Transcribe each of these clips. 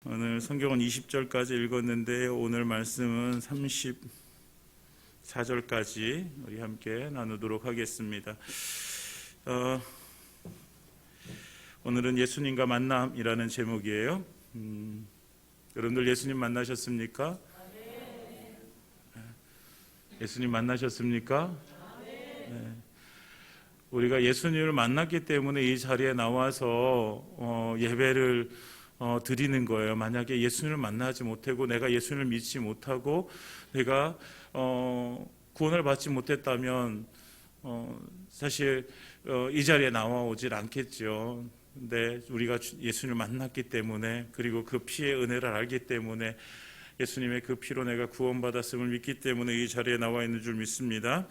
오늘 성경은 20절까지 읽었는데 오늘 말씀은 34절까지 우리 함께 나누도록 하겠습니다. 오늘은 예수님과 만남이라는 제목이에요. 여러분들 예수님 만나셨습니까? 예수님 만나셨습니까? 네. 우리가 예수님을 만났기 때문에 이 자리에 나와서 예배를 드리는 거예요. 만약에 예수님을 만나지 못하고 내가 예수님을 믿지 못하고 내가 구원을 받지 못했다면 사실 이 자리에 나와오질 않겠죠. 근데 우리가 예수님을 만났기 때문에 그리고 그 피의 은혜를 알기 때문에 예수님의 그 피로 내가 구원받았음을 믿기 때문에 이 자리에 나와 있는 줄 믿습니다.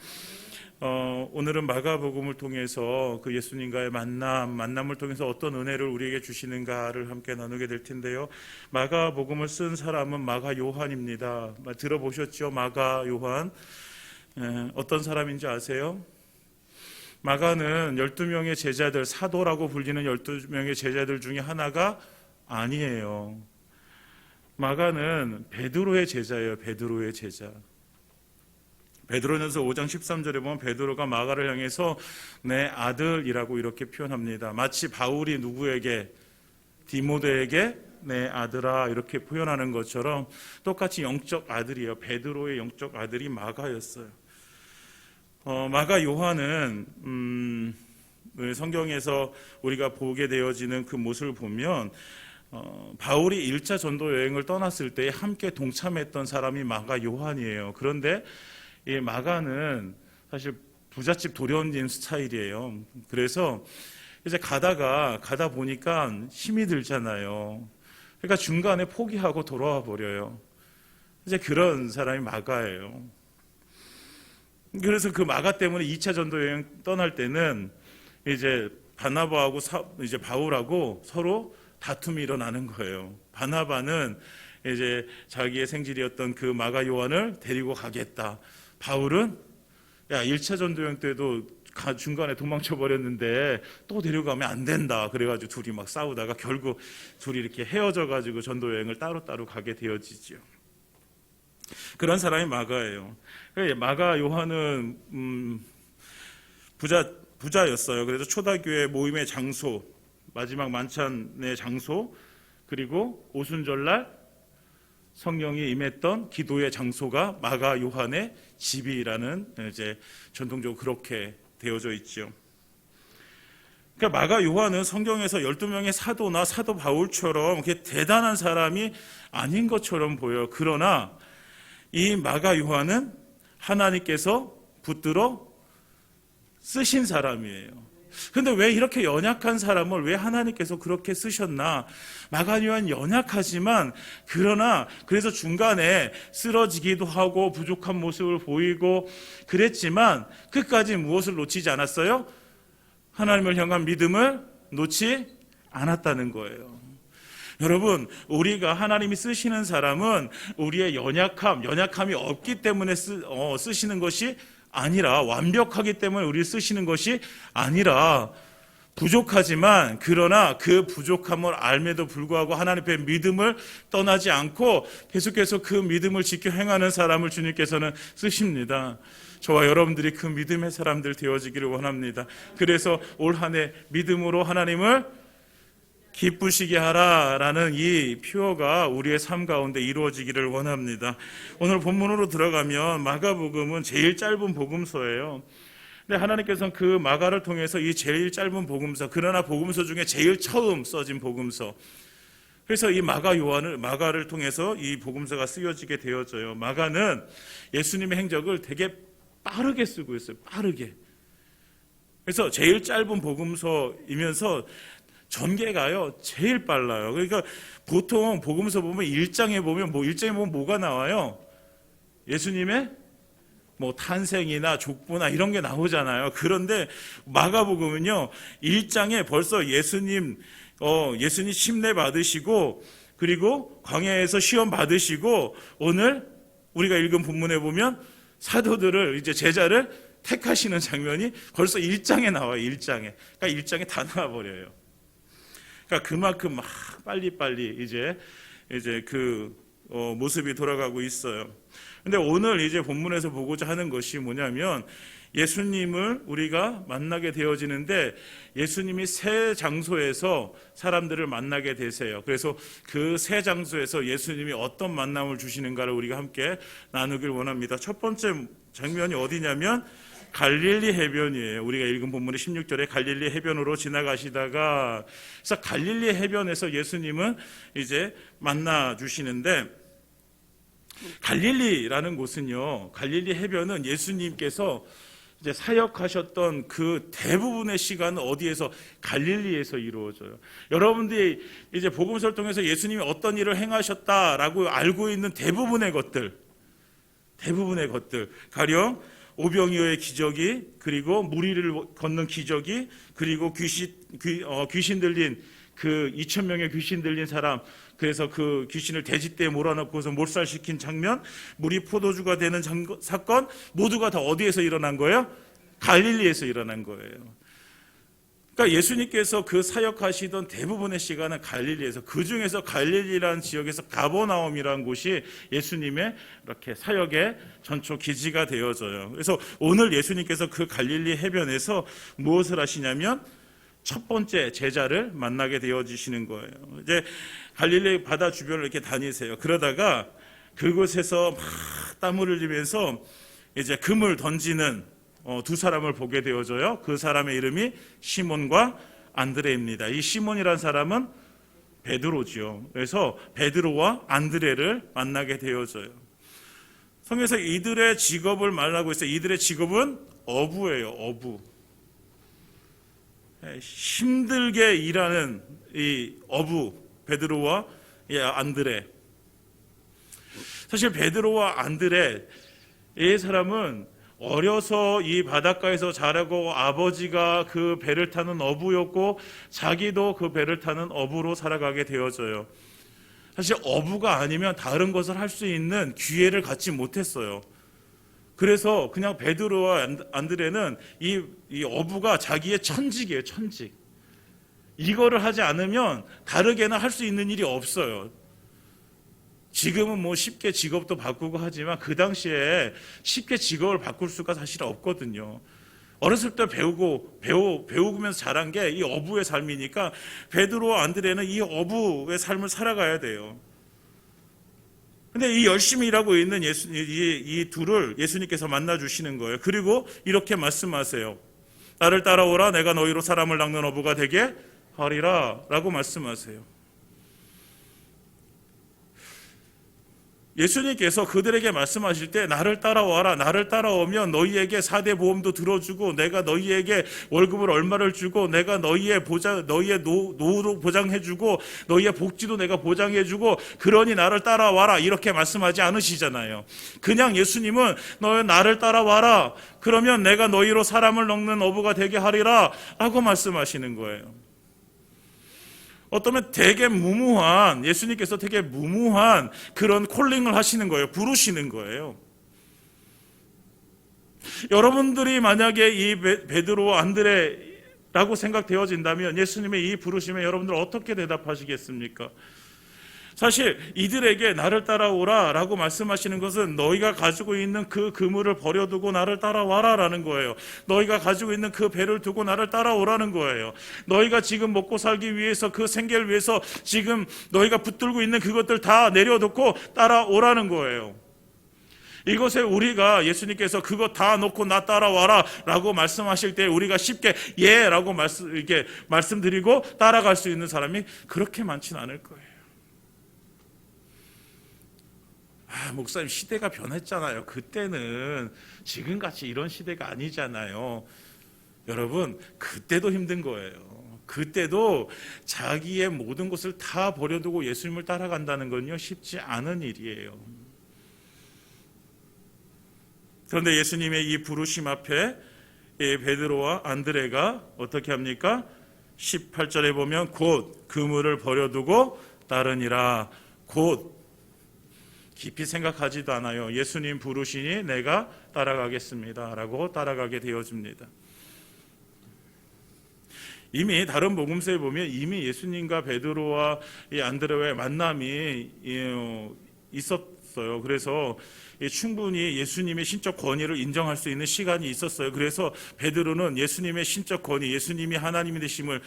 오늘은 마가복음을 통해서 그 예수님과의 만남을 통해서 어떤 은혜를 우리에게 주시는가를 함께 나누게 될 텐데요. 마가복음을 쓴 사람은 마가 요한입니다. 들어보셨죠? 마가 요한. 어떤 사람인지 아세요? 마가는 12명의 제자들, 사도라고 불리는 12명의 제자들 중에 하나가 아니에요. 마가는 베드로의 제자예요. 베드로의 제자. 베드로전서 5장 13절에 보면 베드로가 마가를 향해서 내 아들이라고 이렇게 표현합니다. 마치 바울이 누구에게? 디모데에게 내 아들아 이렇게 표현하는 것처럼 똑같이 영적 아들이에요. 베드로의 영적 아들이 마가였어요. 마가 요한은 성경에서 우리가 보게 되어지는 그 모습을 보면 바울이 1차 전도 여행을 떠났을 때 함께 동참했던 사람이 마가 요한이에요. 그런데 이 마가는 사실 부잣집 도련님 스타일이에요. 그래서 이제 가다 보니까 힘이 들잖아요. 그러니까 중간에 포기하고 돌아와 버려요. 이제 그런 사람이 마가예요. 그래서 그 마가 때문에 2차 전도 여행 떠날 때는 이제 바나바하고 이제 바울하고 서로 다툼이 일어나는 거예요. 바나바는 이제 자기의 생질이었던 그 마가 요한을 데리고 가겠다. 바울은 1차 전도여행 때도 중간에 도망쳐 버렸는데 또 데려가면 안 된다. 그래가지고 둘이 막 싸우다가 결국 둘이 이렇게 헤어져가지고 전도여행을 따로따로 가게 되어지죠. 그런 사람이 마가예요. 마가 요한은 부자였어요. 그래서 초대교회 모임의 장소, 마지막 만찬의 장소, 그리고 오순절날 성령이 임했던 기도의 장소가 마가 요한의 집이라는 이제 전통적으로 그렇게 되어져 있죠. 그러니까 마가 요한은 성경에서 12명의 사도나 사도 바울처럼 그렇게 대단한 사람이 아닌 것처럼 보여요. 그러나 이 마가 요한은 하나님께서 붙들어 쓰신 사람이에요. 근데 왜 이렇게 연약한 사람을 왜 하나님께서 그렇게 쓰셨나? 마가 요한 연약하지만 그러나 그래서 중간에 쓰러지기도 하고 부족한 모습을 보이고 그랬지만 끝까지 무엇을 놓치지 않았어요? 하나님을 향한 믿음을 놓지 않았다는 거예요. 여러분, 우리가 하나님이 쓰시는 사람은 우리의 연약함이 없기 때문에 쓰시는 것이 아니라 완벽하기 때문에 우리를 쓰시는 것이 아니라 부족하지만 그러나 그 부족함을 알매도 불구하고 하나님 앞에 믿음을 떠나지 않고 계속해서 그 믿음을 지켜 행하는 사람을 주님께서는 쓰십니다. 저와 여러분들이 그 믿음의 사람들 되어지기를 원합니다. 그래서 올 한 해 믿음으로 하나님을 기쁘시게 하라라는 이 표어가 우리의 삶 가운데 이루어지기를 원합니다. 오늘 본문으로 들어가면 마가복음은 제일 짧은 복음서예요. 근데 하나님께서는 그 마가를 통해서 이 제일 짧은 복음서, 그러나 복음서 중에 제일 처음 써진 복음서, 그래서 이 마가를 통해서 이 복음서가 쓰여지게 되어져요. 마가는 예수님의 행적을 되게 빠르게 쓰고 있어요. 빠르게. 그래서 제일 짧은 복음서이면서 전개가요 제일 빨라요. 그러니까 보통 복음서 보면 1장에 보면 뭐가 나와요? 예수님의 탄생이나 족보나 이런 게 나오잖아요. 그런데 마가복음은요 1장에 벌써 예수님 침례 받으시고 그리고 광야에서 시험 받으시고 오늘 우리가 읽은 본문에 보면 사도들을 이제 제자를 택하시는 장면이 벌써 1장에 나와요. 1장에. 그러니까 1장에 다 나와 버려요. 그러니까 그만큼 막 빨리빨리 이제 이제 그 모습이 돌아가고 있어요. 근데 오늘 이제 본문에서 보고자 하는 것이 뭐냐면 예수님을 우리가 만나게 되어지는데 예수님이 새 장소에서 사람들을 만나게 되세요. 그래서 그 새 장소에서 예수님이 어떤 만남을 주시는가를 우리가 함께 나누길 원합니다. 첫 번째 장면이 어디냐면 갈릴리 해변이에요. 우리가 읽은 본문의 16절에 갈릴리 해변으로 지나가시다가, 그래서 갈릴리 해변에서 예수님은 이제 만나 주시는데, 갈릴리라는 곳은요, 갈릴리 해변은 예수님께서 이제 사역하셨던 그 대부분의 시간은 어디에서? 갈릴리에서 이루어져요. 여러분들이 이제 복음서를 통해서 예수님이 어떤 일을 행하셨다라고 알고 있는 대부분의 것들, 가령 오병이어의 기적이, 그리고 물 위를 걷는 기적이, 그리고 귀신 들린 그 2,000명의 귀신 들린 사람, 그래서 그 귀신을 돼지떼에 몰아넣고서 몰살시킨 장면, 물이 포도주가 되는 사건, 모두가 다 어디에서 일어난 거예요? 갈릴리에서 일어난 거예요. 그러니까 예수님께서 그 사역하시던 대부분의 시간은 갈릴리에서, 그 중에서 갈릴리라는 지역에서 가버나움이라는 곳이 예수님의 이렇게 사역의 전초 기지가 되어져요. 그래서 오늘 예수님께서 그 갈릴리 해변에서 무엇을 하시냐면 첫 번째 제자를 만나게 되어지시는 거예요. 이제 갈릴리 바다 주변을 이렇게 다니세요. 그러다가 그곳에서 막 땀을 흘리면서 이제 금을 던지는 두 사람을 보게 되어져요. 그 사람의 이름이 시몬과 안드레입니다. 이 시몬이라는 사람은 베드로죠. 그래서 베드로와 안드레를 만나게 되어져요. 성경에서 이들의 직업을 말하고 있어요. 이들의 직업은 어부예요. 어부. 힘들게 일하는 이 어부 베드로와 안드레. 사실 베드로와 안드레 이 사람은 어려서 이 바닷가에서 자라고 아버지가 그 배를 타는 어부였고 자기도 그 배를 타는 어부로 살아가게 되어져요. 사실 어부가 아니면 다른 것을 할 수 있는 기회를 갖지 못했어요. 그래서 그냥 베드로와 안드레는 이 어부가 자기의 천직이에요. 천직. 이거를 하지 않으면 다르게는 할 수 있는 일이 없어요. 지금은 뭐 쉽게 직업도 바꾸고 하지만 그 당시에 쉽게 직업을 바꿀 수가 사실 없거든요. 어렸을 때 배우면서 자란 게 이 어부의 삶이니까 베드로와 안드레는 이 어부의 삶을 살아가야 돼요. 근데 이 열심히 일하고 있는 이 둘을 예수님께서 만나 주시는 거예요. 그리고 이렇게 말씀하세요. 나를 따라오라, 내가 너희로 사람을 낚는 어부가 되게 하리라 라고 말씀하세요. 예수님께서 그들에게 말씀하실 때 나를 따라와라, 나를 따라오면 너희에게 4대 보험도 들어주고 내가 너희에게 월급을 얼마를 주고 내가 너희의 노후도 보장해주고 너희의 복지도 내가 보장해주고 그러니 나를 따라와라 이렇게 말씀하지 않으시잖아요. 그냥 예수님은 너희 나를 따라와라, 그러면 내가 너희로 사람을 낚는 어부가 되게 하리라 라고 말씀하시는 거예요. 어쩌면 예수님께서 되게 무모한 그런 콜링을 하시는 거예요. 부르시는 거예요. 여러분들이 만약에 이 베드로와 안드레라고 생각되어진다면 예수님의 이 부르심에 여러분들 어떻게 대답하시겠습니까? 사실 이들에게 나를 따라오라 라고 말씀하시는 것은 너희가 가지고 있는 그 그물을 버려두고 나를 따라와라 라는 거예요. 너희가 가지고 있는 그 배를 두고 나를 따라오라는 거예요. 너희가 지금 먹고 살기 위해서 그 생계를 위해서 지금 너희가 붙들고 있는 그것들 다 내려놓고 따라오라는 거예요. 이것에 우리가 예수님께서 그거 다 놓고 나 따라와라 라고 말씀하실 때 우리가 쉽게 예 라고 이렇게 말씀드리고 따라갈 수 있는 사람이 그렇게 많지는 않을 거예요. 목사님 시대가 변했잖아요. 그때는 지금같이 이런 시대가 아니잖아요. 여러분 그때도 힘든 거예요. 그때도 자기의 모든 것을 다 버려두고 예수님을 따라간다는 건요 쉽지 않은 일이에요. 그런데 예수님의 이 부르심 앞에 베드로와 안드레가 어떻게 합니까? 18절에 보면 곧 그물을 버려두고 따르니라. 곧 깊이 생각하지도 않아요. 예수님 부르시니 내가 따라가겠습니다 라고 따라가게 되어집니다. 이미 다른 복음서에 보면 이미 예수님과 베드로와 이 안드레와의 만남이 있었어요. 그래서 충분히 예수님의 신적 권위를 인정할 수 있는 시간이 있었어요. 그래서 베드로는 예수님의 신적 권위, 예수님이 하나님이 되심을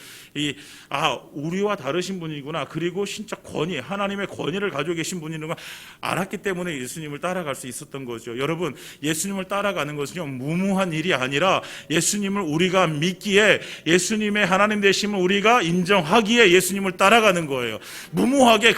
우리와 다르신 분이구나, 그리고 신적 권위, 하나님의 권위를 가지고 계신 분이라는 걸 알았기 때문에 예수님을 따라갈 수 있었던 거죠. 여러분, 예수님을 따라가는 것은요 무모한 일이 아니라 예수님을 우리가 믿기에, 예수님의 하나님 되심을 우리가 인정하기에 예수님을 따라가는 거예요. 무모하게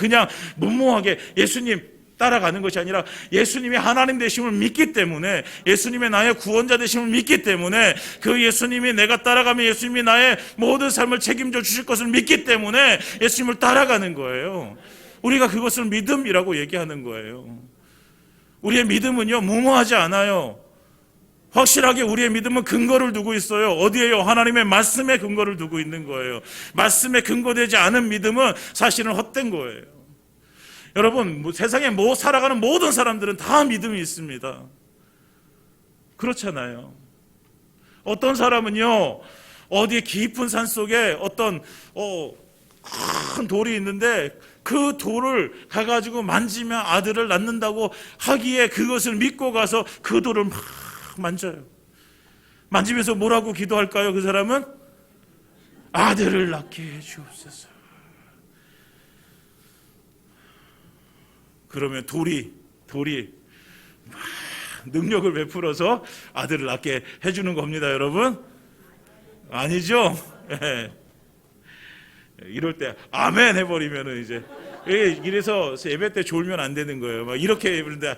예수님 따라가는 것이 아니라 예수님이 하나님 되심을 믿기 때문에, 예수님의 나의 구원자 되심을 믿기 때문에, 그 예수님이 내가 따라가면 예수님이 나의 모든 삶을 책임져 주실 것을 믿기 때문에 예수님을 따라가는 거예요. 우리가 그것을 믿음이라고 얘기하는 거예요. 우리의 믿음은요 무모하지 않아요. 확실하게 우리의 믿음은 근거를 두고 있어요. 어디에요? 하나님의 말씀에 근거를 두고 있는 거예요. 말씀에 근거되지 않은 믿음은 사실은 헛된 거예요. 여러분, 세상에 살아가는 모든 사람들은 다 믿음이 있습니다. 그렇잖아요. 어떤 사람은요 어디 깊은 산 속에 어떤 큰 돌이 있는데 그 돌을 가가지고 만지면 아들을 낳는다고 하기에 그것을 믿고 가서 그 돌을 막 만져요. 만지면서 뭐라고 기도할까요? 그 사람은 아들을 낳게 해주옵소서. 그러면 돌이 막 능력을 베풀어서 아들을 낳게 해주는 겁니다, 여러분. 아니죠? 네. 이럴 때 아멘 해버리면은 이제 이래서 예배 때 졸면 안 되는 거예요. 막 이렇게 그런데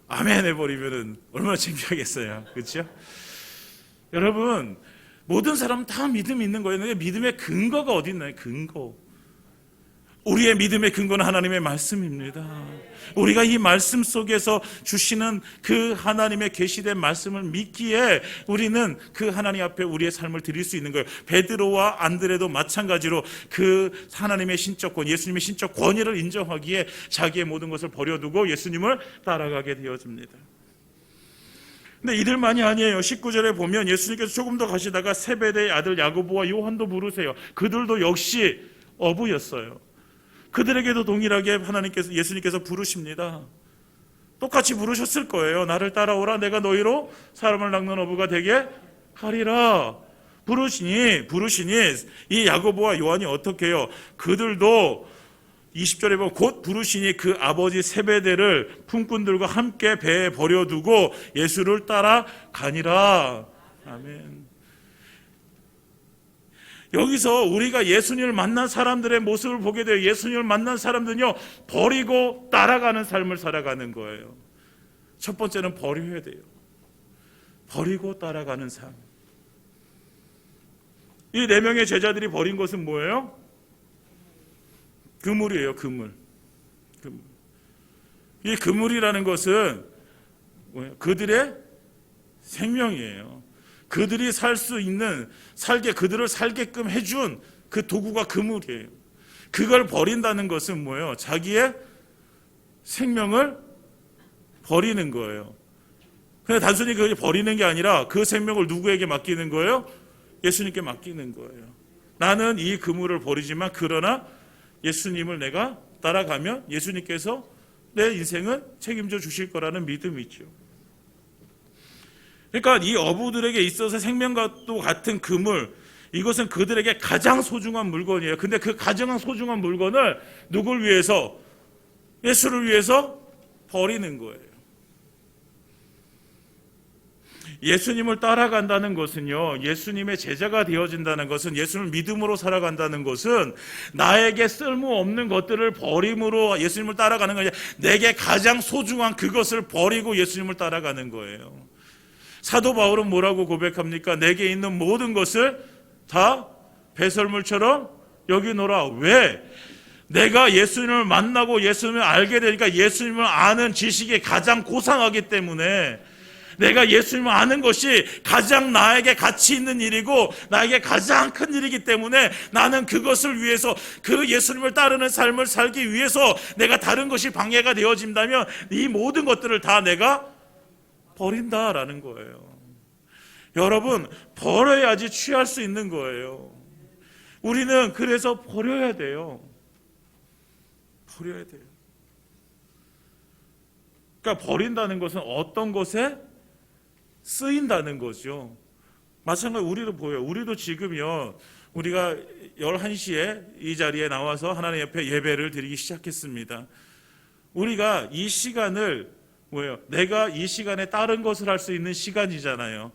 아멘 해버리면은 얼마나 창피하겠어요, 그렇죠? 여러분, 모든 사람은 다 믿음이 있는 거예요. 근데 믿음의 근거가 어디 있나요? 근거. 우리의 믿음의 근거는 하나님의 말씀입니다. 우리가 이 말씀 속에서 주시는 그 하나님의 계시된 말씀을 믿기에 우리는 그 하나님 앞에 우리의 삶을 드릴 수 있는 거예요. 베드로와 안드레도 마찬가지로 그 하나님의 신적 권위, 예수님의 신적 권위를 인정하기에 자기의 모든 것을 버려두고 예수님을 따라가게 되어집니다. 근데 이들만이 아니에요. 19절에 보면 예수님께서 조금 더 가시다가 세베대의 아들 야고보와 요한도 부르세요. 그들도 역시 어부였어요. 그들에게도 동일하게 예수님께서 부르십니다. 똑같이 부르셨을 거예요. 나를 따라오라, 내가 너희로 사람을 낚는 어부가 되게 하리라. 부르시니 이 야고보와 요한이 어떻게 해요? 그들도 20절에 보면 곧 부르시니 그 아버지 세베대를 품꾼들과 함께 배에 버려두고 예수를 따라가니라. 아멘. 여기서 우리가 예수님을 만난 사람들의 모습을 보게 돼요. 예수님을 만난 사람들은요 버리고 따라가는 삶을 살아가는 거예요. 첫 번째는 버려야 돼요. 버리고 따라가는 삶. 이 4명의 제자들이 버린 것은 뭐예요? 그물이에요. 그물. 이 그물이라는 것은 뭐예요? 그들의 생명이에요. 그들이 살 수 있는, 그들을 살게끔 해준 그 도구가 그물이에요. 그걸 버린다는 것은 뭐예요? 자기의 생명을 버리는 거예요. 그냥 단순히 그걸 버리는 게 아니라 그 생명을 누구에게 맡기는 거예요? 예수님께 맡기는 거예요. 나는 이 그물을 버리지만 그러나 예수님을 내가 따라가면 예수님께서 내 인생은 책임져 주실 거라는 믿음이 있죠. 그러니까 이 어부들에게 있어서 생명과도 같은 그물, 이것은 그들에게 가장 소중한 물건이에요. 근데 그 가장 소중한 물건을 누굴 위해서? 예수를 위해서 버리는 거예요. 예수님을 따라간다는 것은요, 예수님의 제자가 되어진다는 것은, 예수님을 믿음으로 살아간다는 것은 나에게 쓸모없는 것들을 버림으로 예수님을 따라가는 거예요. 내게 가장 소중한 그것을 버리고 예수님을 따라가는 거예요. 사도 바울은 뭐라고 고백합니까? 내게 있는 모든 것을 다 배설물처럼 여기노라. 왜? 내가 예수님을 만나고 예수님을 알게 되니까 예수님을 아는 지식이 가장 고상하기 때문에, 내가 예수님을 아는 것이 가장 나에게 가치 있는 일이고 나에게 가장 큰 일이기 때문에 나는 그것을 위해서, 그 예수님을 따르는 삶을 살기 위해서 내가 다른 것이 방해가 되어진다면 이 모든 것들을 다 내가 버린다라는 거예요. 여러분, 버려야지 취할 수 있는 거예요. 우리는 그래서 버려야 돼요. 버려야 돼요. 그러니까 버린다는 것은 어떤 것에 쓰인다는 거죠. 마찬가지로 우리도 보여요. 우리도 지금요, 우리가 11시에 이 자리에 나와서 하나님 옆에 예배를 드리기 시작했습니다. 우리가 이 시간을 내가 이 시간에 다른 것을 할 수 있는 시간이잖아요.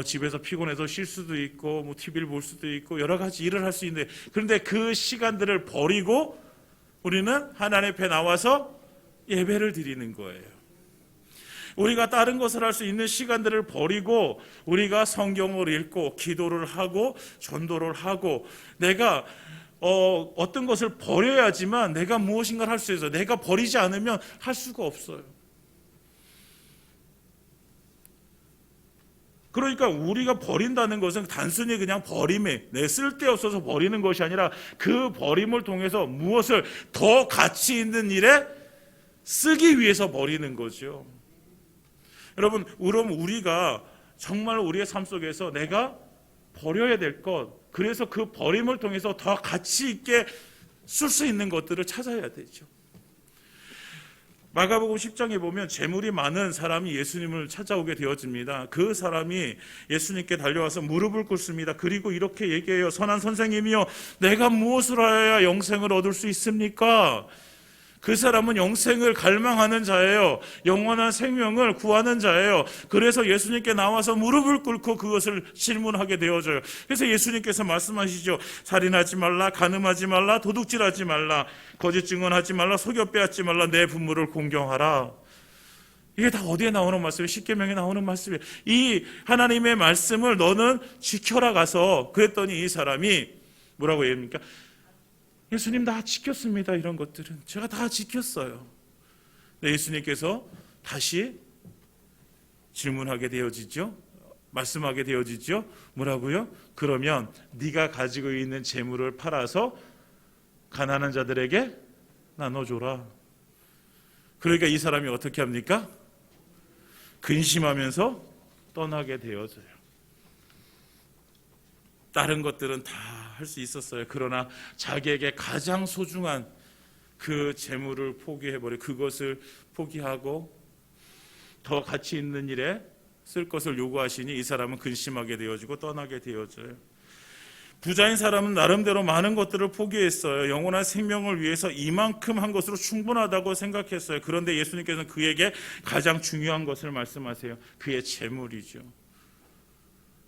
집에서 피곤해서 쉴 수도 있고, TV를 볼 수도 있고, 여러 가지 일을 할 수 있는데, 그런데 그 시간들을 버리고 우리는 하나님 앞에 나와서 예배를 드리는 거예요. 우리가 다른 것을 할 수 있는 시간들을 버리고 우리가 성경을 읽고 기도를 하고 전도를 하고, 내가 어떤 것을 버려야지만 내가 무엇인가를 할 수 있어요. 내가 버리지 않으면 할 수가 없어요. 그러니까 우리가 버린다는 것은 단순히 그냥 버림에 내 쓸데없어서 버리는 것이 아니라 그 버림을 통해서 무엇을 더 가치 있는 일에 쓰기 위해서 버리는 거죠. 여러분, 그럼 우리가 정말 우리의 삶 속에서 내가 버려야 될 것, 그래서 그 버림을 통해서 더 가치 있게 쓸 수 있는 것들을 찾아야 되죠. 마가복음 10장에 보면 재물이 많은 사람이 예수님을 찾아오게 되어집니다. 그 사람이 예수님께 달려와서 무릎을 꿇습니다. 그리고 이렇게 얘기해요. 선한 선생님이여, 내가 무엇을 하여야 영생을 얻을 수 있습니까? 그 사람은 영생을 갈망하는 자예요. 영원한 생명을 구하는 자예요. 그래서 예수님께 나와서 무릎을 꿇고 그것을 질문하게 되어져요. 그래서 예수님께서 말씀하시죠. 살인하지 말라, 간음하지 말라, 도둑질하지 말라, 거짓 증언하지 말라, 속여 빼앗지 말라, 내 부모를 공경하라. 이게 다 어디에 나오는 말씀이에요? 십계명에 나오는 말씀이에요. 이 하나님의 말씀을 너는 지켜라 가서, 그랬더니 이 사람이 뭐라고 얘기합니까? 예수님, 다 지켰습니다. 이런 것들은 제가 다 지켰어요. 예수님께서 다시 질문하게 되어지죠. 말씀하게 되어지죠. 뭐라고요? 그러면 네가 가지고 있는 재물을 팔아서 가난한 자들에게 나눠줘라. 그러니까 이 사람이 어떻게 합니까? 근심하면서 떠나게 되어져요. 다른 것들은 다 할 수 있었어요. 그러나 자기에게 가장 소중한 그 재물을 포기해버려, 그것을 포기하고 더 가치 있는 일에 쓸 것을 요구하시니 이 사람은 근심하게 되어지고 떠나게 되어져요. 부자인 사람은 나름대로 많은 것들을 포기했어요. 영원한 생명을 위해서 이만큼 한 것으로 충분하다고 생각했어요. 그런데 예수님께서는 그에게 가장 중요한 것을 말씀하세요. 그의 재물이죠.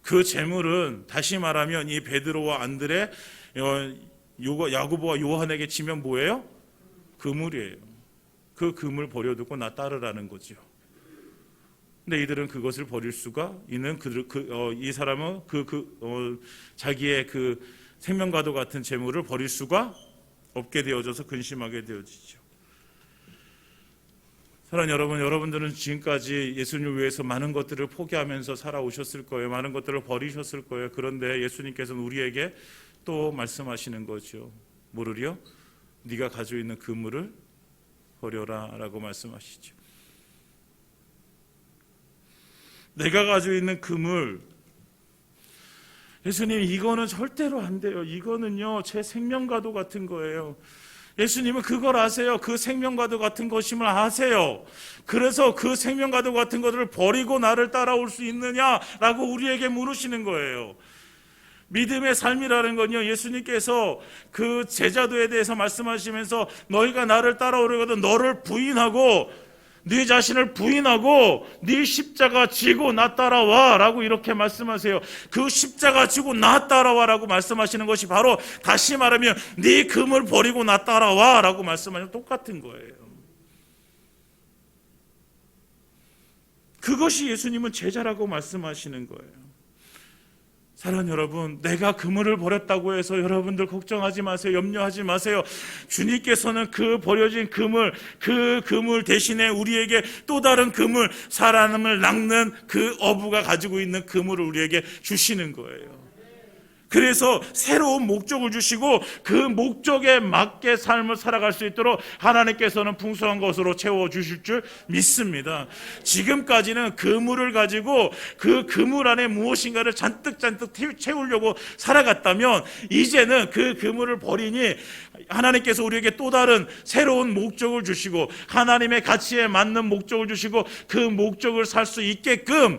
그 재물은 다시 말하면 이 베드로와 안드레, 야고보와 요한에게 치면 뭐예요? 그물이에요. 그 그물 버려두고 나 따르라는 거죠. 근데 이들은 그것을 버릴 수가 있는 이 사람은 자기의 그 생명과도 같은 재물을 버릴 수가 없게 되어져서 근심하게 되어지죠. 사랑하는 여러분, 여러분들은 지금까지 예수님을 위해서 많은 것들을 포기하면서 살아오셨을 거예요. 많은 것들을 버리셨을 거예요. 그런데 예수님께서는 우리에게 또 말씀하시는 거죠. 뭐를요? 네가 가지고 있는 그물을 버려라 라고 말씀하시죠. 내가 가지고 있는 그물, 예수님, 이거는 절대로 안 돼요. 이거는요, 제 생명과도 같은 거예요. 예수님은 그걸 아세요. 그 생명과도 같은 것임을 아세요. 그래서 그 생명과도 같은 것을 버리고 나를 따라올 수 있느냐라고 우리에게 물으시는 거예요. 믿음의 삶이라는 건요, 예수님께서 그 제자도에 대해서 말씀하시면서 너희가 나를 따라오려거든 너를 부인하고 네 자신을 부인하고 네 십자가 지고 나 따라와 라고 이렇게 말씀하세요. 그 십자가 지고 나 따라와 라고 말씀하시는 것이 바로 다시 말하면 네 금을 버리고 나 따라와 라고 말씀하시는 똑같은 거예요. 그것이 예수님은 제자라고 말씀하시는 거예요. 사랑하는 여러분, 내가 그물을 버렸다고 해서 여러분들 걱정하지 마세요. 염려하지 마세요. 주님께서는 그 버려진 그물, 그 그물 대신에 우리에게 또 다른 그물, 사람을 낚는 그 어부가 가지고 있는 그물을 우리에게 주시는 거예요. 그래서 새로운 목적을 주시고 그 목적에 맞게 삶을 살아갈 수 있도록 하나님께서는 풍성한 것으로 채워주실 줄 믿습니다. 지금까지는 그물을 가지고 그 그물 안에 무엇인가를 잔뜩 채우려고 살아갔다면 이제는 그 그물을 버리니 하나님께서 우리에게 또 다른 새로운 목적을 주시고 하나님의 가치에 맞는 목적을 주시고 그 목적을 살 수 있게끔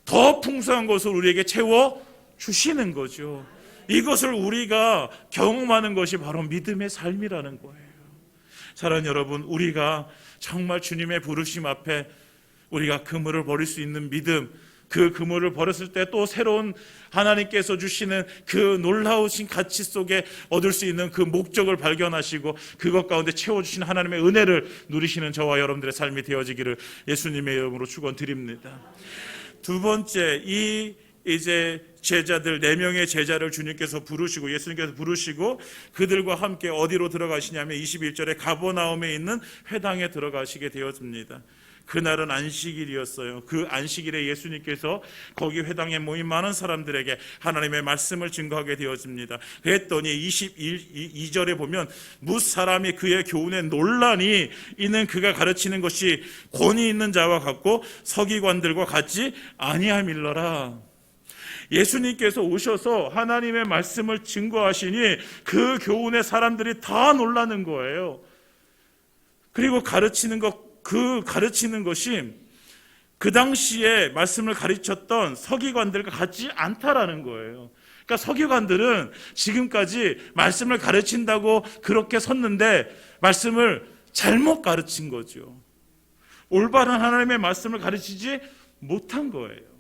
더 풍성한 것을 우리에게 채워주시는 거죠. 이것을 우리가 경험하는 것이 바로 믿음의 삶이라는 거예요. 사랑하는 여러분, 우리가 정말 주님의 부르심 앞에 우리가 그물을 버릴 수 있는 믿음, 그 그물을 버렸을 때 또 새로운 하나님께서 주시는 그 놀라우신 가치 속에 얻을 수 있는 그 목적을 발견하시고 그것 가운데 채워주시는 하나님의 은혜를 누리시는 저와 여러분들의 삶이 되어지기를 예수님의 이름으로 축원드립니다. 두 번째, 이제 제자들 4명의 제자를 주님께서 부르시고 예수님께서 부르시고 그들과 함께 어디로 들어가시냐면 21절에 가버나움에 있는 회당에 들어가시게 되었습니다. 그날은 안식일이었어요. 그 안식일에 예수님께서 거기 회당에 모인 많은 사람들에게 하나님의 말씀을 증거하게 되었습니다. 그랬더니 22절에 보면 뭇 사람이 그의 교훈에 논란이 있는 그가 가르치는 것이 권위 있는 자와 같고 서기관들과 같지 아니함일러라. 예수님께서 오셔서 하나님의 말씀을 증거하시니 그 교훈에 사람들이 다 놀라는 거예요. 그리고 가르치는 것이 그 당시에 말씀을 가르쳤던 서기관들과 같지 않다라는 거예요. 그러니까 서기관들은 지금까지 말씀을 가르친다고 그렇게 섰는데 말씀을 잘못 가르친 거죠. 올바른 하나님의 말씀을 가르치지 못한 거예요.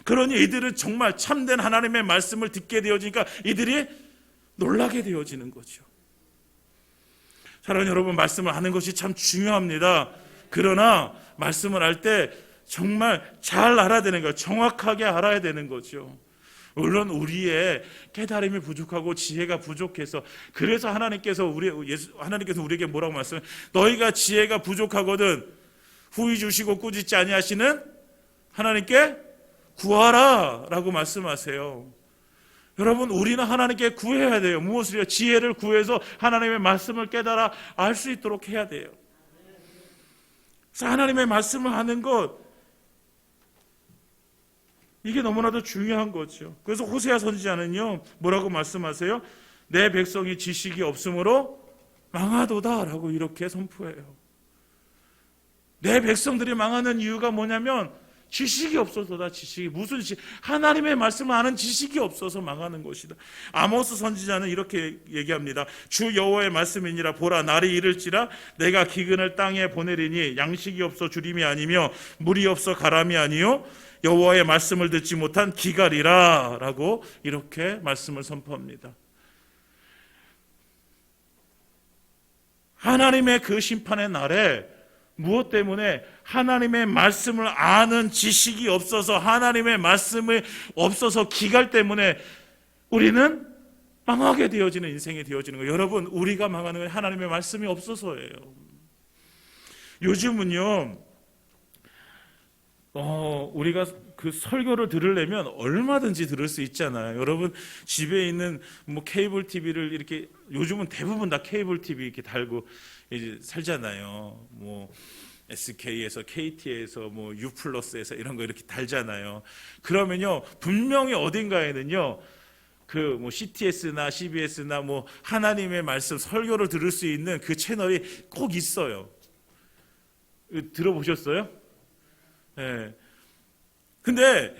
그러니 이들은 정말 참된 하나님의 말씀을 듣게 되어지니까 이들이 놀라게 되어지는 거죠. 사랑하는 여러분, 말씀을 하는 것이 참 중요합니다. 그러나 말씀을 할 때 정말 잘 알아야 되는 거예요. 정확하게 알아야 되는 거죠. 물론 우리의 깨달음이 부족하고 지혜가 부족해서 그래서 하나님께서 우리에게 뭐라고 말씀해요? 너희가 지혜가 부족하거든 후히 주시고 꾸짖지 아니하시는 하나님께 구하라 라고 말씀하세요. 여러분, 우리는 하나님께 구해야 돼요. 무엇을요? 지혜를 구해서 하나님의 말씀을 깨달아 알 수 있도록 해야 돼요. 그래서 하나님의 말씀을 하는 것, 이게 너무나도 중요한 거죠. 그래서 호세아 선지자는요 뭐라고 말씀하세요? 내 백성이 지식이 없으므로 망하도다 라고 이렇게 선포해요. 내 백성들이 망하는 이유가 뭐냐면 지식이 없어서다. 무슨 지식? 하나님의 말씀을 아는 지식이 없어서 망하는 것이다. 아모스 선지자는 이렇게 얘기합니다. 주 여호와의 말씀이니라. 보라, 날이 이를지라 내가 기근을 땅에 보내리니 양식이 없어 주림이 아니며 물이 없어 가람이 아니요 여호와의 말씀을 듣지 못한 기갈이라 라고 이렇게 말씀을 선포합니다. 하나님의 그 심판의 날에 무엇 때문에? 하나님의 말씀을 아는 지식이 없어서, 하나님의 말씀이 없어서 기갈 때문에 우리는 망하게 되어지는 인생이 되어지는 거예요. 여러분, 우리가 망하는 건 하나님의 말씀이 없어서예요. 요즘은요 우리가 그 설교를 들으려면 얼마든지 들을 수 있잖아요. 여러분, 집에 있는 케이블 TV를 이렇게, 요즘은 대부분 다 케이블 TV 이렇게 달고 이제 살잖아요. SK에서, KT에서, U+에서 이런 거 이렇게 달잖아요. 그러면요, 분명히 어딘가에는요, CTS나 CBS나 하나님의 말씀, 설교를 들을 수 있는 그 채널이 꼭 있어요. 들어보셨어요? 네. 근데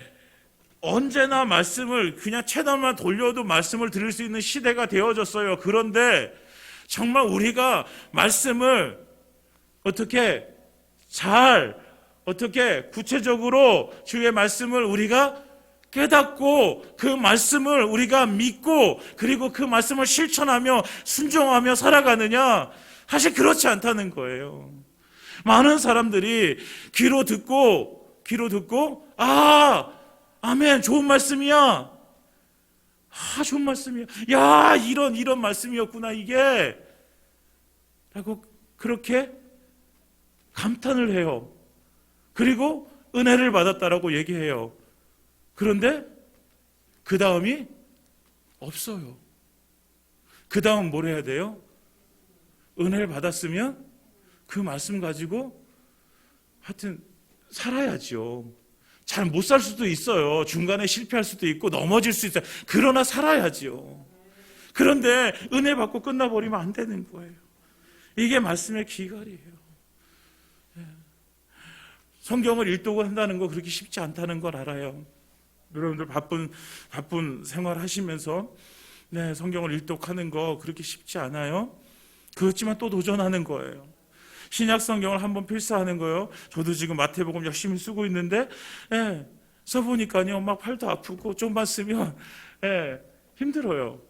언제나 말씀을 그냥 채널만 돌려도 말씀을 들을 수 있는 시대가 되어졌어요. 그런데 정말 우리가 말씀을 어떻게 구체적으로 주의 말씀을 우리가 깨닫고 그 말씀을 우리가 믿고 그리고 그 말씀을 실천하며 순종하며 살아가느냐? 사실 그렇지 않다는 거예요. 많은 사람들이 귀로 듣고 아멘, 좋은 말씀이야. 좋은 말씀이야. 야, 이런 말씀이었구나 이게. 라고 그렇게 감탄을 해요. 그리고 은혜를 받았다라고 얘기해요. 그런데 그 다음이 없어요. 그 다음 뭘 해야 돼요? 은혜를 받았으면 그 말씀 가지고 하여튼 살아야죠. 잘 못 살 수도 있어요. 중간에 실패할 수도 있고 넘어질 수 있어요. 그러나 살아야죠. 그런데 은혜 받고 끝나버리면 안 되는 거예요. 이게 말씀의 기갈이에요. 성경을 일독을 한다는 거 그렇게 쉽지 않다는 걸 알아요. 여러분들 바쁜 생활 하시면서 성경을 일독하는 거 그렇게 쉽지 않아요. 그렇지만 또 도전하는 거예요. 신약 성경을 한번 필사하는 거예요. 저도 지금 마태복음 열심히 쓰고 있는데 써보니까요 막 팔도 아프고 좀만 쓰면 힘들어요.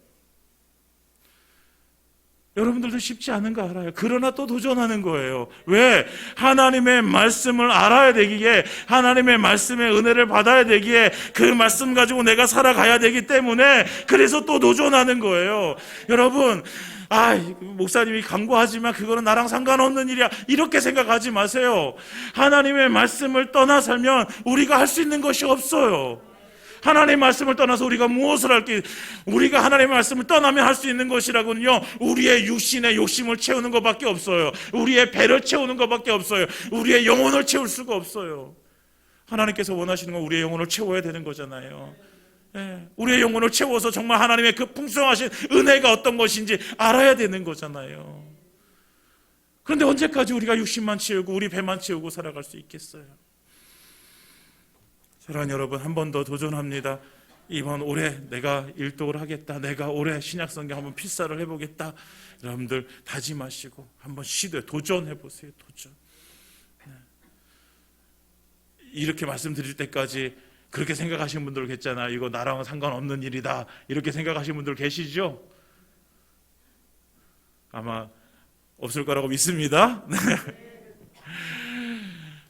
여러분들도 쉽지 않은 거 알아요. 그러나 또 도전하는 거예요. 왜? 하나님의 말씀을 알아야 되기에, 하나님의 말씀의 은혜를 받아야 되기에, 그 말씀 가지고 내가 살아가야 되기 때문에 그래서 또 도전하는 거예요. 여러분, 목사님이 강구하지만 그거는 나랑 상관없는 일이야, 이렇게 생각하지 마세요. 하나님의 말씀을 떠나 살면 우리가 할 수 있는 것이 없어요. 하나님의 말씀을 떠나서 우리가 무엇을 할게, 우리가 하나님의 말씀을 떠나면 할 수 있는 것이라고는요, 우리의 육신의 욕심을 채우는 것밖에 없어요. 우리의 배를 채우는 것밖에 없어요. 우리의 영혼을 채울 수가 없어요. 하나님께서 원하시는 건 우리의 영혼을 채워야 되는 거잖아요. 우리의 영혼을 채워서 정말 하나님의 그 풍성하신 은혜가 어떤 것인지 알아야 되는 거잖아요. 그런데 언제까지 우리가 육신만 채우고 우리 배만 채우고 살아갈 수 있겠어요? 사랑하는 여러분, 한 번 더 도전합니다. 이번 올해 내가 일독을 하겠다, 내가 올해 신약성경 한번 필사를 해보겠다, 여러분들 다짐하시고 한번 도전해보세요. 도전. 이렇게 말씀드릴 때까지 그렇게 생각하시는 분들 계시잖아요. 이거 나랑은 상관없는 일이다, 이렇게 생각하시는 분들 계시죠? 아마 없을 거라고 믿습니다.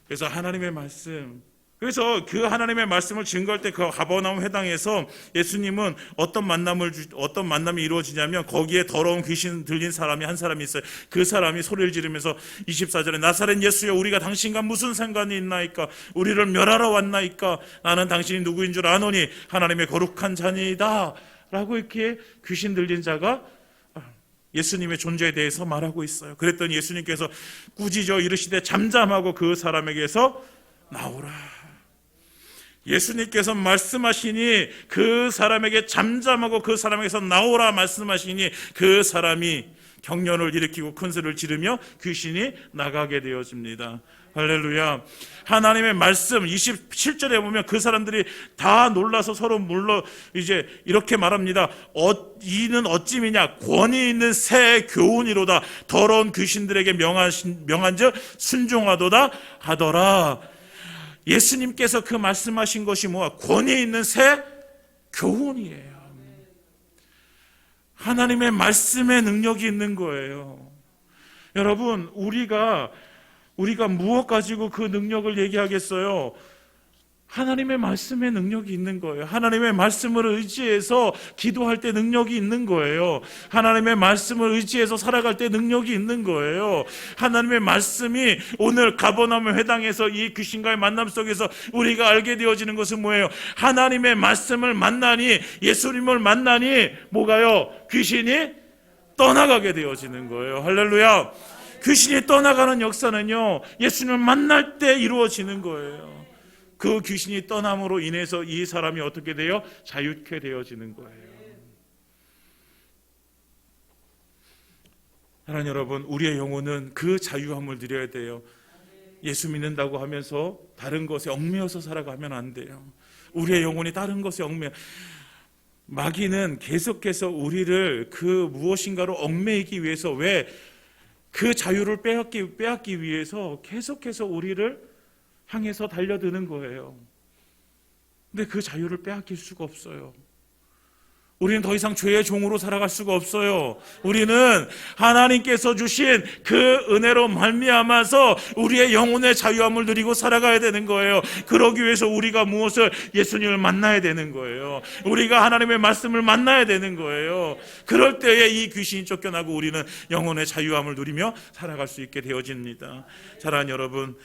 그래서 하나님의 말씀, 그래서 그 하나님의 말씀을 증거할 때 그 가버나움 회당에서 예수님은 어떤 만남이 이루어지냐면, 거기에 더러운 귀신 들린 사람이 한 사람이 있어요. 그 사람이 소리를 지르면서 24절에 나사렛 예수여, 우리가 당신과 무슨 상관이 있나이까? 우리를 멸하러 왔나이까? 나는 당신이 누구인 줄 아노니 하나님의 거룩한 자니이다, 라고 이렇게 귀신 들린 자가 예수님의 존재에 대해서 말하고 있어요. 그랬더니 예수님께서 꾸짖어 이르시되 잠잠하고 그 사람에게서 나오라. 예수님께서 말씀하시니 그 사람에게 잠잠하고 그 사람에게서 나오라 말씀하시니 그 사람이 경련을 일으키고 큰 소리를 지르며 귀신이 나가게 되어집니다. 할렐루야. 하나님의 말씀 27절에 보면 그 사람들이 다 놀라서 서로 이제 이렇게 말합니다. 이는 어찌미냐? 권위 있는 새 교훈이로다. 더러운 귀신들에게 명한즉 순종하도다 하더라. 예수님께서 그 말씀하신 것이 뭐야? 권위 있는 새 교훈이에요. 하나님의 말씀의 능력이 있는 거예요. 여러분, 우리가 무엇 가지고 그 능력을 얘기하겠어요? 하나님의 말씀의 능력이 있는 거예요. 하나님의 말씀을 의지해서 기도할 때 능력이 있는 거예요. 하나님의 말씀을 의지해서 살아갈 때 능력이 있는 거예요. 하나님의 말씀이 오늘 가버나움 회당에서 이 귀신과의 만남 속에서 우리가 알게 되어지는 것은 뭐예요? 하나님의 말씀을 만나니, 예수님을 만나니 뭐가요? 귀신이 떠나가게 되어지는 거예요. 할렐루야. 귀신이 떠나가는 역사는요, 예수님을 만날 때 이루어지는 거예요. 그 귀신이 떠남으로 인해서 이 사람이 어떻게 돼요? 자유케 되어지는 거예요. 하나님 여러분, 우리의 영혼은 그 자유함을 누려야 돼요. 예수 믿는다고 하면서 다른 것에 얽매여서 살아가면 안 돼요. 우리의 영혼이 다른 것에 마귀는 계속해서 우리를 그 무엇인가로 얽매이기 위해서, 왜? 그 자유를 빼앗기 위해서 계속해서 우리를 향해서 달려드는 거예요. 근데 그 자유를 빼앗길 수가 없어요. 우리는 더 이상 죄의 종으로 살아갈 수가 없어요. 우리는 하나님께서 주신 그 은혜로 말미암아서 우리의 영혼의 자유함을 누리고 살아가야 되는 거예요. 그러기 위해서 우리가 무엇을? 예수님을 만나야 되는 거예요. 우리가 하나님의 말씀을 만나야 되는 거예요. 그럴 때에 이 귀신이 쫓겨나고 우리는 영혼의 자유함을 누리며 살아갈 수 있게 되어집니다. 사랑하는 여러분,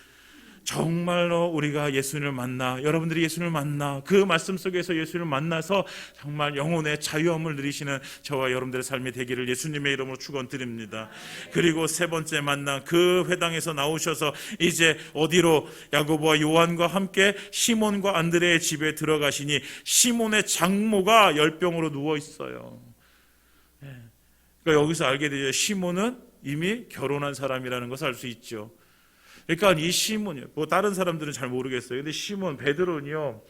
정말로 우리가 예수님을 만나, 여러분들이 예수님을 만나 그 말씀 속에서 예수님을 만나서 정말 영혼의 자유함을 누리시는 저와 여러분들의 삶이 되기를 예수님의 이름으로 축원드립니다. 그리고 세 번째 만남, 그 회당에서 나오셔서 이제 어디로? 야고보와 요한과 함께 시몬과 안드레의 집에 들어가시니 시몬의 장모가 열병으로 누워 있어요. 그러니까 여기서 알게 되죠. 시몬은 이미 결혼한 사람이라는 것을 알 수 있죠. 그러니까 이 시몬이요, 뭐 다른 사람들은 잘 모르겠어요. 근데 시몬, 베드로는요,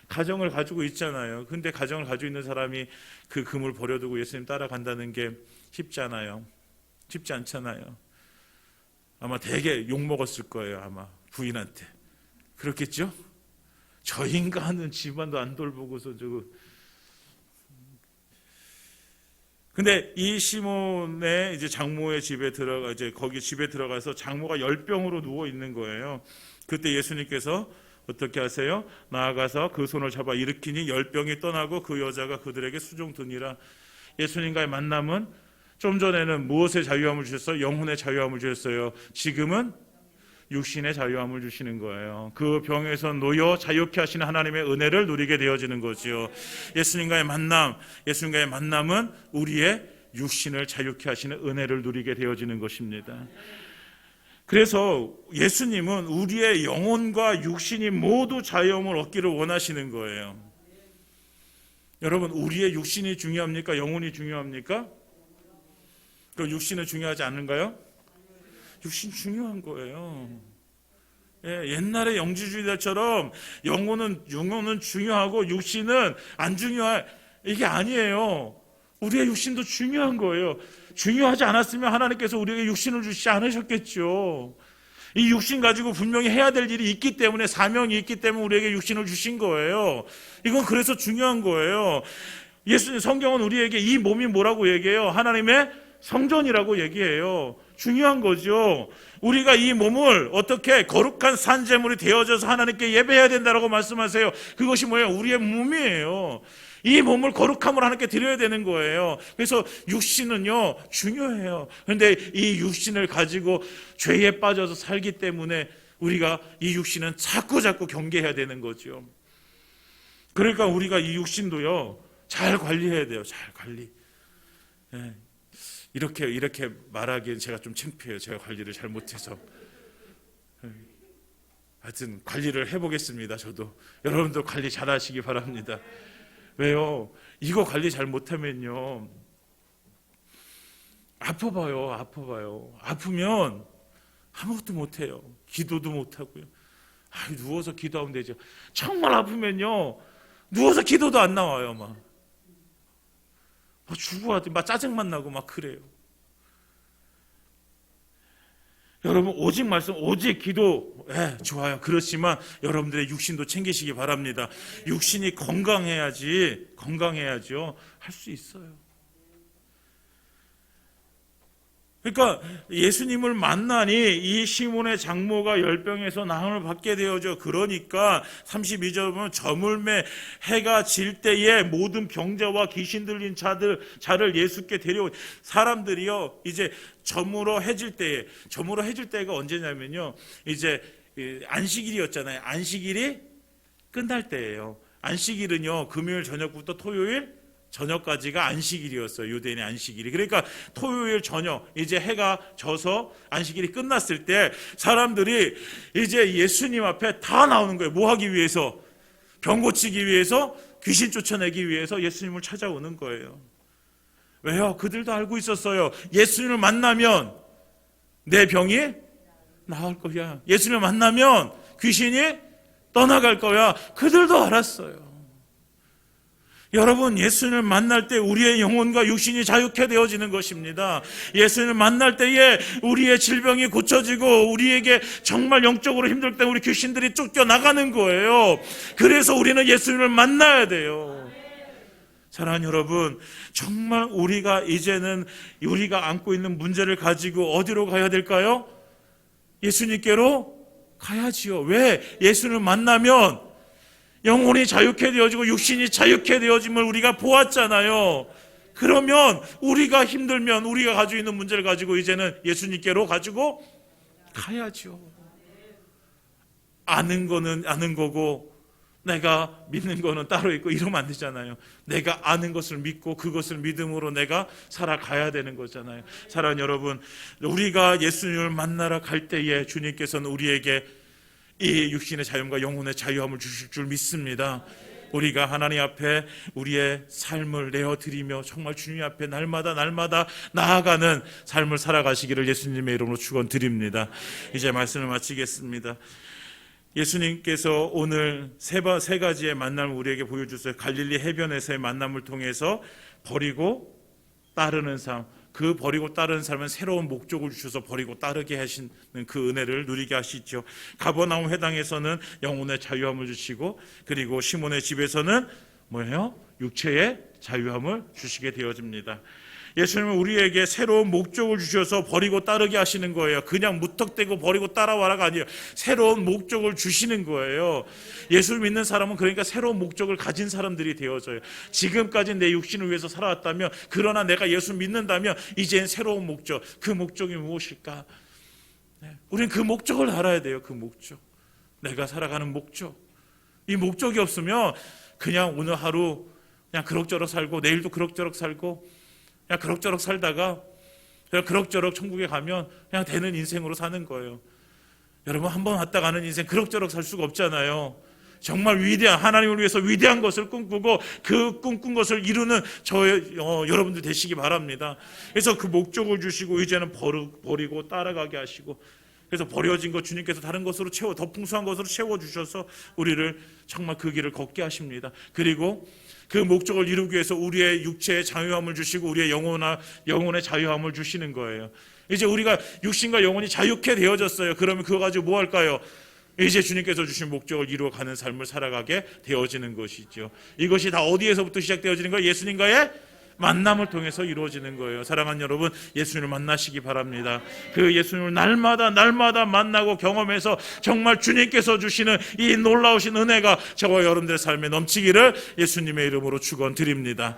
가정을 가지고 있잖아요. 근데 가정을 가지고 있는 사람이 그 금을 버려두고 예수님 따라간다는 게 쉽지 않아요. 쉽지 않잖아요. 아마 되게 욕먹었을 거예요. 아마 부인한테. 그렇겠죠? 저 인간은 집안도 안 돌보고서 저거. 근데 이 시몬의 이제 장모의 집에 들어가, 이제 거기 집에 들어가서 장모가 열병으로 누워 있는 거예요. 그때 예수님께서 어떻게 하세요? 나아가서 그 손을 잡아 일으키니 열병이 떠나고 그 여자가 그들에게 수종드니라. 예수님과의 만남은 좀 전에는 무엇의 자유함을 주셨어요? 영혼의 자유함을 주셨어요. 지금은 육신의 자유함을 주시는 거예요. 그 병에서 놓여 자유케 하시는 하나님의 은혜를 누리게 되어지는 거죠. 예수님과의 만남은 우리의 육신을 자유케 하시는 은혜를 누리게 되어지는 것입니다. 그래서 예수님은 우리의 영혼과 육신이 모두 자유함을 얻기를 원하시는 거예요. 여러분, 우리의 육신이 중요합니까? 영혼이 중요합니까? 그 육신은 중요하지 않은가요? 육신 중요한 거예요. 예, 옛날의 영지주의자처럼 영혼은 중요하고 육신은 안 중요할, 이게 아니에요. 우리의 육신도 중요한 거예요. 중요하지 않았으면 하나님께서 우리에게 육신을 주시지 않으셨겠죠. 이 육신 가지고 분명히 해야 될 일이 있기 때문에, 사명이 있기 때문에 우리에게 육신을 주신 거예요. 이건 그래서 중요한 거예요. 성경은 우리에게 이 몸이 뭐라고 얘기해요? 하나님의 성전이라고 얘기해요. 중요한 거죠. 우리가 이 몸을 어떻게 거룩한 산제물이 되어져서 하나님께 예배해야 된다라고 말씀하세요. 그것이 뭐예요? 우리의 몸이에요. 이 몸을 거룩함으로 하나님께 드려야 되는 거예요. 그래서 육신은요, 중요해요. 그런데 이 육신을 가지고 죄에 빠져서 살기 때문에 우리가 이 육신은 자꾸 경계해야 되는 거죠. 그러니까 우리가 이 육신도요, 잘 관리해야 돼요. 잘 관리. 네. 이렇게 말하기엔 제가 좀 창피해요. 제가 관리를 잘 못해서. 하여튼 관리를 해보겠습니다. 저도. 여러분도 관리 잘 하시기 바랍니다. 왜요? 이거 관리 잘 못하면요, 아파봐요. 아프면 아무것도 못해요. 기도도 못하고요. 누워서 기도하면 되죠. 정말 아프면요, 누워서 기도도 안 나와요. 막 죽어가지고 막 짜증만 나고 막 그래요. 여러분, 오직 말씀, 오직 기도, 좋아요. 그렇지만 여러분들의 육신도 챙기시기 바랍니다. 육신이 건강해야죠. 할 수 있어요. 그러니까 예수님을 만나니 이 시몬의 장모가 열병에서 나음을 받게 되어져. 그러니까 32절 보면 저물매 해가 질 때에 모든 병자와 귀신 들린 자를 예수께 데려오. 사람들이요, 이제 저물어 해질 때가 언제냐면요, 이제 안식일이었잖아요. 안식일이 끝날 때예요. 안식일은요, 금요일 저녁부터 토요일 저녁까지가 안식일이었어요. 유대인의 안식일이. 그러니까 토요일 저녁, 이제 해가 져서 안식일이 끝났을 때 사람들이 이제 예수님 앞에 다 나오는 거예요. 뭐 하기 위해서? 병 고치기 위해서, 귀신 쫓아내기 위해서 예수님을 찾아오는 거예요. 왜요? 그들도 알고 있었어요. 예수님을 만나면 내 병이 나을 거야. 예수님을 만나면 귀신이 떠나갈 거야. 그들도 알았어요. 여러분, 예수님을 만날 때 우리의 영혼과 육신이 자유케 되어지는 것입니다. 예수님을 만날 때에 우리의 질병이 고쳐지고 우리에게 정말 영적으로 힘들 때 우리 귀신들이 쫓겨나가는 거예요. 그래서 우리는 예수님을 만나야 돼요. 사랑하는 여러분, 정말 우리가 이제는 우리가 안고 있는 문제를 가지고 어디로 가야 될까요? 예수님께로 가야지요. 왜? 예수님을 만나면 영혼이 자유케 되어지고 육신이 자유케 되어짐을 우리가 보았잖아요. 그러면 우리가 힘들면 우리가 가지고 있는 문제를 가지고 이제는 예수님께로 가지고 가야죠. 아는 거는 아는 거고 내가 믿는 거는 따로 있고 이러면 안 되잖아요. 내가 아는 것을 믿고 그것을 믿음으로 내가 살아가야 되는 거잖아요. 사랑하는 여러분, 우리가 예수님을 만나러 갈 때에 주님께서는 우리에게 이 육신의 자유와 영혼의 자유함을 주실 줄 믿습니다. 우리가 하나님 앞에 우리의 삶을 내어드리며 정말 주님 앞에 날마다 나아가는 삶을 살아가시기를 예수님의 이름으로 축원드립니다. 이제 말씀을 마치겠습니다. 예수님께서 오늘 세 가지의 만남을 우리에게 보여주셨어요. 갈릴리 해변에서의 만남을 통해서 버리고 따르는 삶, 그 버리고 따르는 삶은 새로운 목적을 주셔서 버리고 따르게 하시는 그 은혜를 누리게 하시죠. 가버나움 회당에서는 영혼의 자유함을 주시고, 그리고 시몬의 집에서는 뭐예요? 육체의 자유함을 주시게 되어집니다. 예수님은 우리에게 새로운 목적을 주셔서 버리고 따르게 하시는 거예요. 그냥 무턱대고 버리고 따라와라가 아니에요. 새로운 목적을 주시는 거예요. 예수를 믿는 사람은 그러니까 새로운 목적을 가진 사람들이 되어져요. 지금까지 내 육신을 위해서 살아왔다면, 그러나 내가 예수 믿는다면 이제는 새로운 목적, 그 목적이 무엇일까? 우리는 그 목적을 알아야 돼요. 그 목적, 내가 살아가는 목적. 이 목적이 없으면 그냥 오늘 하루 그냥 그럭저럭 살고, 내일도 그럭저럭 살고, 그냥 그럭저럭 살다가 그냥 그럭저럭 천국에 가면 그냥 되는 인생으로 사는 거예요. 여러분, 한번 왔다 가는 인생 그럭저럭 살 수가 없잖아요. 정말 위대한, 하나님을 위해서 위대한 것을 꿈꾸고 그 꿈꾼 것을 이루는 여러분들 되시기 바랍니다. 그래서 그 목적을 주시고 이제는 버리고 따라가게 하시고, 그래서 버려진 것 주님께서 다른 것으로 더 풍성한 것으로 채워주셔서 우리를 정말 그 길을 걷게 하십니다. 그리고 그 목적을 이루기 위해서 우리의 육체의 자유함을 주시고 우리의 영혼의 자유함을 주시는 거예요. 이제 우리가 육신과 영혼이 자유케 되어졌어요. 그러면 그거 가지고 뭐 할까요? 이제 주님께서 주신 목적을 이루어가는 삶을 살아가게 되어지는 것이죠. 이것이 다 어디에서부터 시작되어지는 거예요? 예수님과의 만남을 통해서 이루어지는 거예요. 사랑하는 여러분, 예수님을 만나시기 바랍니다. 그 예수님을 날마다 만나고 경험해서 정말 주님께서 주시는 이 놀라우신 은혜가 저와 여러분들의 삶에 넘치기를 예수님의 이름으로 축원드립니다.